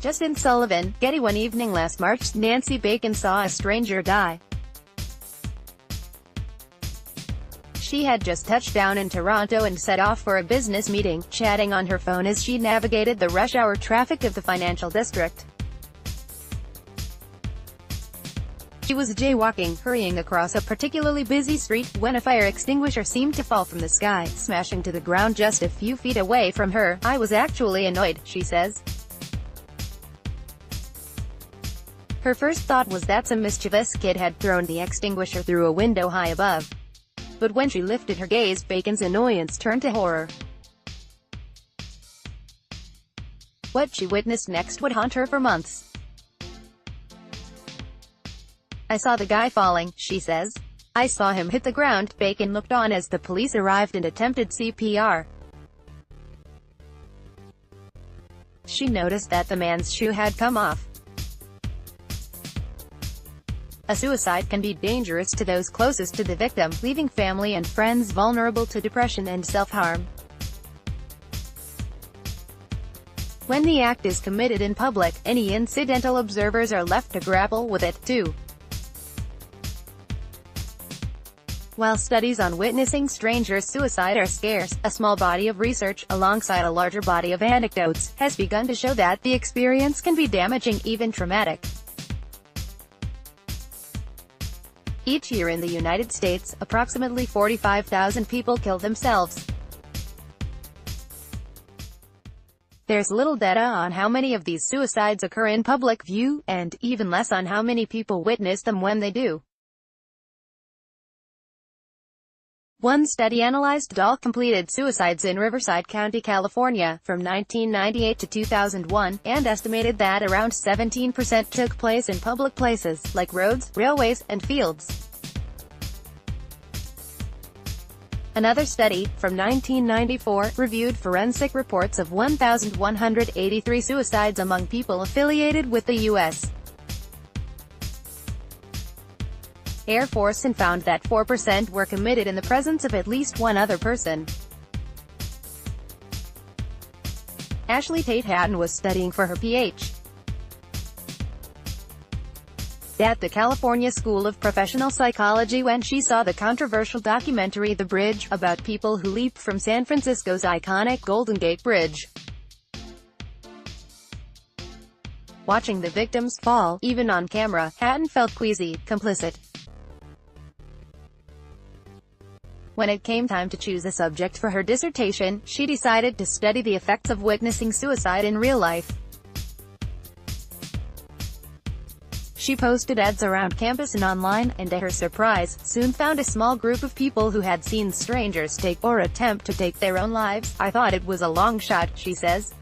Justin Sullivan, Getty One evening last March, Nancy Bacon saw a stranger die. She had just touched down in Toronto and set off for a business meeting, chatting on her phone as she navigated the rush-hour traffic of the financial district. She was jaywalking, hurrying across a particularly busy street, when a fire extinguisher seemed to fall from the sky, smashing to the ground just a few feet away from her. "I was actually annoyed," she says. Her first thought was that some mischievous kid had thrown the extinguisher through a window high above. But when she lifted her gaze, Bacon's annoyance turned to horror. What she witnessed next would haunt her for months. "I saw the guy falling," she says. "I saw him hit the ground." Bacon looked on as the police arrived and attempted CPR. She noticed that the man's shoe had come off. A suicide can be dangerous to those closest to the victim, leaving family and friends vulnerable to depression and self-harm. When the act is committed in public, any incidental observers are left to grapple with it, too. While studies on witnessing strangers' suicide are scarce, a small body of research, alongside a larger body of anecdotes, has begun to show that the experience can be damaging, even traumatic. Each year in the United States, approximately 45,000 people kill themselves. There's little data on how many of these suicides occur in public view, and even less on how many people witness them when they do. One study analyzed all completed suicides in Riverside County, California, from 1998 to 2001, and estimated that around 17% took place in public places, like roads, railways, and fields. Another study, from 1994, reviewed forensic reports of 1,183 suicides among people affiliated with the U.S. Air Force and found that 4% were committed in the presence of at least one other person. Ashley Tate Hatton was studying for her Ph.D. at the California School of Professional Psychology when she saw the controversial documentary The Bridge, about people who leap from San Francisco's iconic Golden Gate Bridge. Watching the victims fall, even on camera, Hatton felt queasy, complicit. When it came time to choose a subject for her dissertation, she decided to study the effects of witnessing suicide in real life. She posted ads around campus and online, and to her surprise, soon found a small group of people who had seen strangers take, or attempt to take, their own lives. "I thought it was a long shot," she says.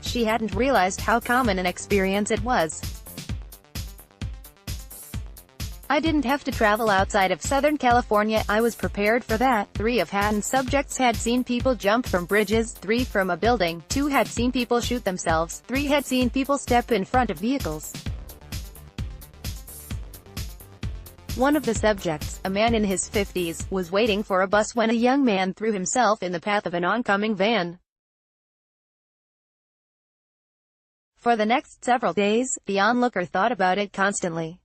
She hadn't realized how common an experience it was. "I didn't have to travel outside of Southern California. I was prepared for that." 3 of Hatton's subjects had seen people jump from bridges, 3 from a building, 2 had seen people shoot themselves, 3 had seen people step in front of vehicles. One of the subjects, a man in his 50s, was waiting for a bus when a young man threw himself in the path of an oncoming van. For the next several days, the onlooker thought about it constantly.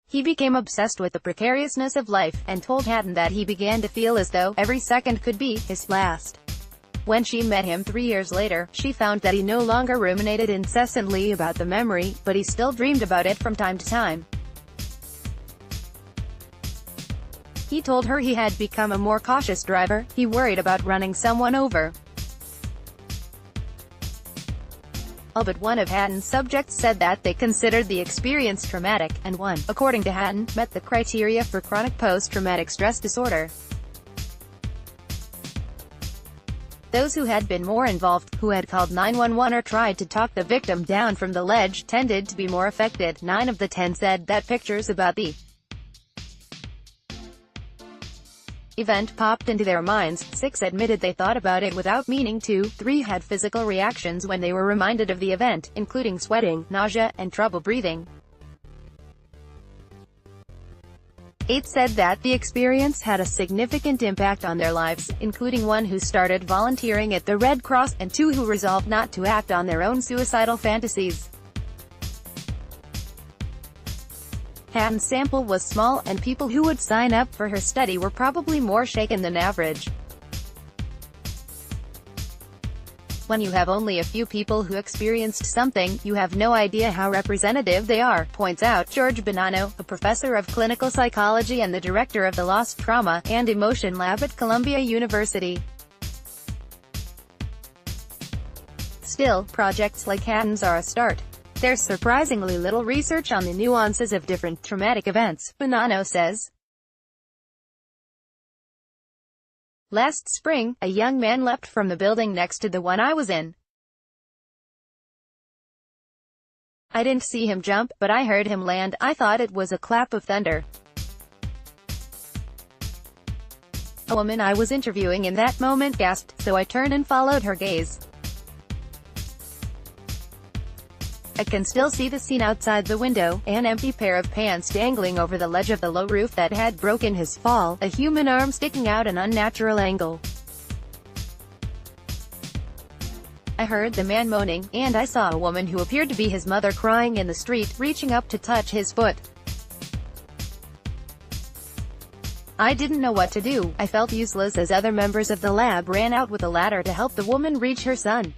He became obsessed with the precariousness of life, and told Hatton that he began to feel as though every second could be his last. When she met him 3 years later, she found that he no longer ruminated incessantly about the memory, but he still dreamed about it from time to time. He told her he had become a more cautious driver. He worried about running someone over. All but one of Hatton's subjects said that they considered the experience traumatic, and one, according to Hatton, met the criteria for chronic post-traumatic stress disorder. Those who had been more involved, who had called 911 or tried to talk the victim down from the ledge, tended to be more affected. 9 of the 10 said that pictures about the event popped into their minds. 6 admitted they thought about it without meaning to. 3 had physical reactions when they were reminded of the event, including sweating, nausea, and trouble breathing. 8 said that the experience had a significant impact on their lives, including 1 who started volunteering at the Red Cross, and 2 who resolved not to act on their own suicidal fantasies. Hatton's sample was small, and people who would sign up for her study were probably more shaken than average. When you have only a few people who experienced something, you have no idea how representative they are, points out George Bonanno, a professor of clinical psychology and the director of the Lost Trauma and Emotion Lab at Columbia University. Still, projects like Hatton's are a start. There's surprisingly little research on the nuances of different traumatic events, Bonanno says. Last spring, a young man leapt from the building next to the one I was in. I didn't see him jump, but I heard him land. I thought it was a clap of thunder. A woman I was interviewing in that moment gasped, so I turned and followed her gaze. I can still see the scene outside the window, an empty pair of pants dangling over the ledge of the low roof that had broken his fall, a human arm sticking out an unnatural angle. I heard the man moaning, and I saw a woman who appeared to be his mother crying in the street, reaching up to touch his foot. I didn't know what to do. I felt useless as other members of the lab ran out with a ladder to help the woman reach her son.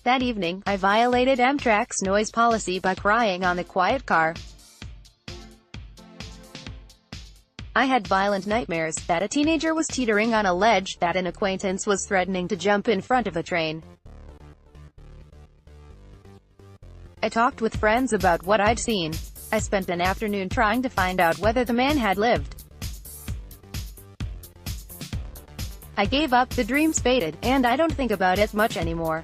That evening, I violated Amtrak's noise policy by crying on the quiet car. I had violent nightmares, that a teenager was teetering on a ledge, that an acquaintance was threatening to jump in front of a train. I talked with friends about what I'd seen. I spent an afternoon trying to find out whether the man had lived. I gave up, the dreams faded, and I don't think about it much anymore.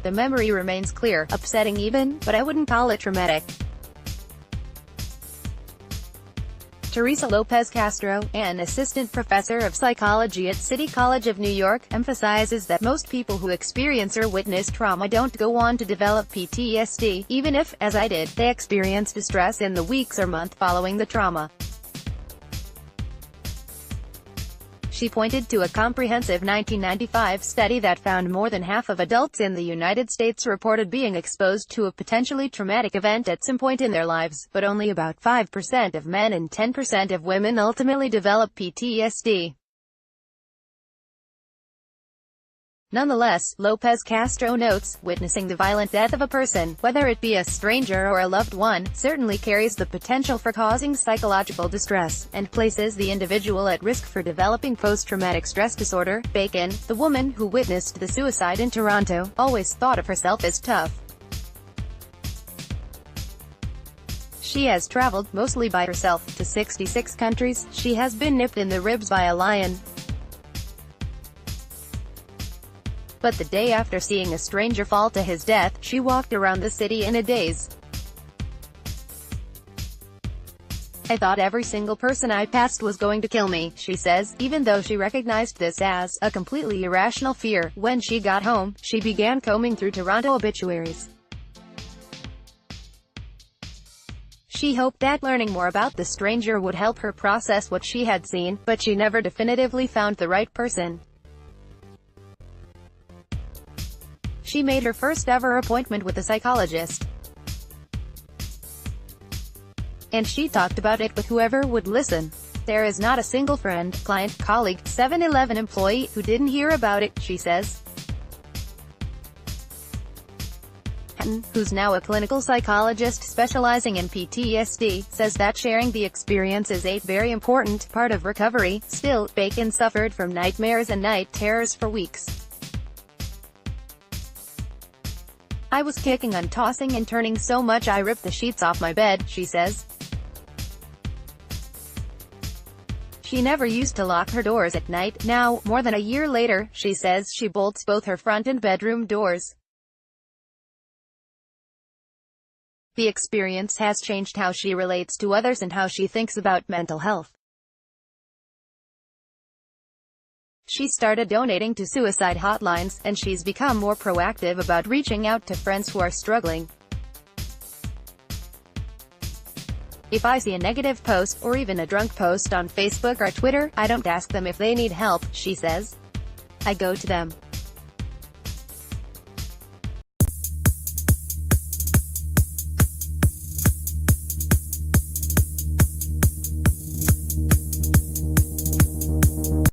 The memory remains clear, upsetting even, but I wouldn't call it traumatic. Teresa Lopez Castro, an assistant professor of psychology at City College of New York, emphasizes that most people who experience or witness trauma don't go on to develop PTSD, even if, as I did, they experience distress in the weeks or month following the trauma. She pointed to a comprehensive 1995 study that found more than half of adults in the United States reported being exposed to a potentially traumatic event at some point in their lives, but only about 5% of men and 10% of women ultimately develop PTSD. Nonetheless, Lopez Castro notes, witnessing the violent death of a person, whether it be a stranger or a loved one, certainly carries the potential for causing psychological distress, and places the individual at risk for developing post-traumatic stress disorder. Bacon, the woman who witnessed the suicide in Toronto, always thought of herself as tough. She has traveled, mostly by herself, to 66 countries. She has been nipped in the ribs by a lion. But the day after seeing a stranger fall to his death, she walked around the city in a daze. I thought every single person I passed was going to kill me, she says, even though she recognized this as a completely irrational fear. When she got home, she began combing through Toronto obituaries. She hoped that learning more about the stranger would help her process what she had seen, but she never definitively found the right person. She made her first ever appointment with a psychologist. And she talked about it with whoever would listen. There is not a single friend, client, colleague, 7-Eleven employee who didn't hear about it, she says. Hatton, who's now a clinical psychologist specializing in PTSD, says that sharing the experience is a very important part of recovery. Still, Bacon suffered from nightmares and night terrors for weeks. I was kicking and tossing and turning so much I ripped the sheets off my bed, she says. She never used to lock her doors at night. Now, more than a year later, she says she bolts both her front and bedroom doors. The experience has changed how she relates to others and how she thinks about mental health. She started donating to suicide hotlines, and she's become more proactive about reaching out to friends who are struggling. If I see a negative post, or even a drunk post on Facebook or Twitter, I don't ask them if they need help, she says. I go to them.